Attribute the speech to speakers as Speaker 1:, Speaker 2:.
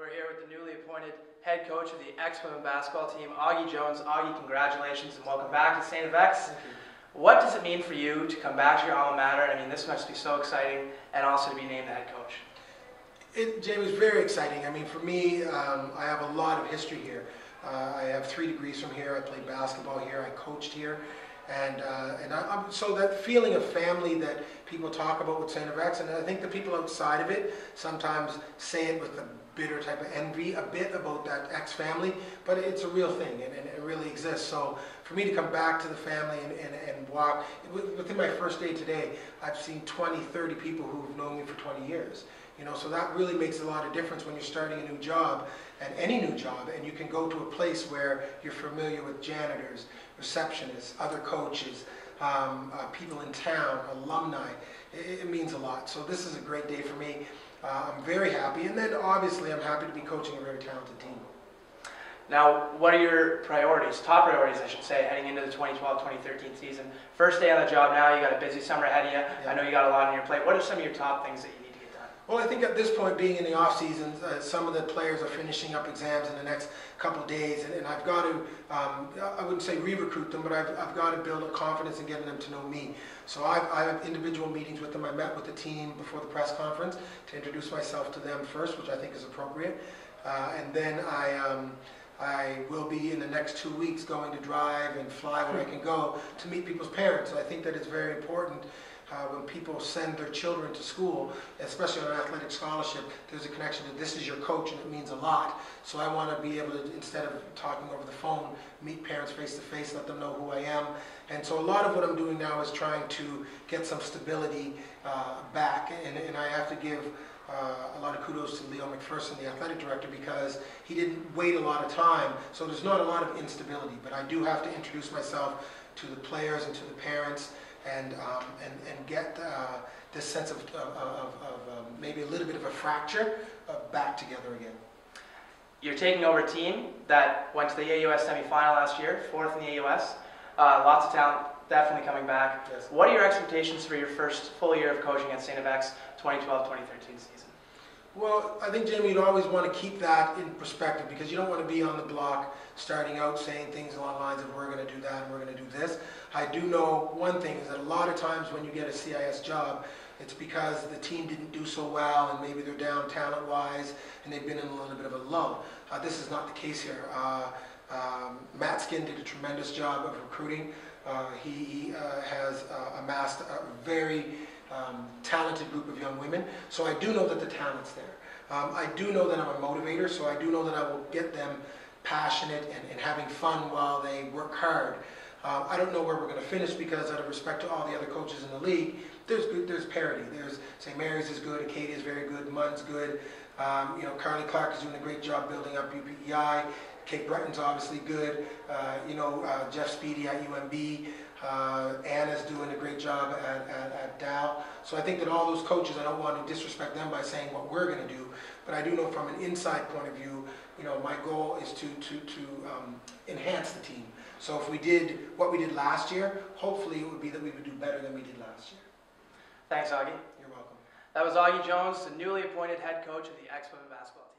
Speaker 1: We're here with the newly appointed head coach of the ex-women basketball team, Augy Jones. Augy, congratulations and welcome back to StFX. What does it mean for you to come back to your alma mater? I mean, this must be so exciting, and also to be named the head coach.
Speaker 2: Jamie, it's very exciting. I mean, for me, I have a lot of history here. I have 3 degrees from here. I played basketball here. I coached here. So that feeling of family that people talk about with StFX, and I think the people outside of it sometimes say it with a bitter type of envy a bit about that ex-family, but it's a real thing and it really exists. So for me to come back to the family and walk, within my first day today, I've seen 20, 30 people who've known me for 20 years. You know, so that really makes a lot of difference when you're starting a new job, and any new job, and you can go to a place where you're familiar with janitors, receptionists, other coaches, people in town, alumni. It means a lot. So this is a great day for me. I'm very happy, and then obviously I'm happy to be coaching a very talented team.
Speaker 1: Now, what are your priorities, top priorities I should say, heading into the 2012-2013 season? First day on the job now, you got a busy summer ahead of you. Yeah. I know you got a lot on your plate. What are some of your top things that you need to get done?
Speaker 2: Well, I think at this point, being in the off season, some of the players are finishing up exams in the next couple of days, and I've got to, I wouldn't say re-recruit them, but I've got to build a confidence in getting them to know me. So I have individual meetings with them. I met with the team before the press conference to introduce myself to them first, which I think is appropriate, and then I will be in the next 2 weeks going to drive and fly where I can go to meet people's parents. So I think that it's very important when people send their children to school, especially on an athletic scholarship, there's a connection to this is your coach, and it means a lot. So I want to be able to, instead of talking over the phone, meet parents face to face, let them know who I am. And so a lot of what I'm doing now is trying to get some stability back, and I have to give a lot of kudos to Leo McPherson, the athletic director, because he didn't wait a lot of time, so there's not a lot of instability. But I do have to introduce myself to the players and to the parents, and get this sense of maybe a little bit of a fracture back together again.
Speaker 1: You're taking over a team that went to the AUS semifinal last year, 4th in the AUS. Lots of talent definitely coming back.
Speaker 2: Yes.
Speaker 1: What are your expectations for your first full year of coaching at StFX 2012-2013 season?
Speaker 2: Well, I think, Jamie, you'd always want to keep that in perspective, because you don't want to be on the block starting out saying things along the lines of we're going to do that and we're going to do this. I do know one thing is that a lot of times when you get a CIS job, it's because the team didn't do so well and maybe they're down talent-wise and they've been in a little bit of a lull. This is not the case here. Matt Skin did a tremendous job of recruiting. He has amassed a very talented group of young women. So I do know that the talent's there. I do know that I'm a motivator, so I do know that I will get them passionate and having fun while they work hard. I don't know where we're going to finish, because out of respect to all the other coaches in the league, there's parity. There's St. Mary's is good, Acadia is very good, Munn's good. You know, Carly Clark is doing a great job building up UPEI. Cape Breton's obviously good. Jeff Speedy at UMB. Anna's doing a great job at Dow. So I think that all those coaches, I don't want to disrespect them by saying what we're going to do, but I do know from an inside point of view, you know, my goal is to enhance the team. So if we did what we did last year, hopefully it would be that we would do better than we did last year.
Speaker 1: Thanks, Augy.
Speaker 2: You're welcome.
Speaker 1: That was Augy Jones, the newly appointed head coach of the ex-women basketball team.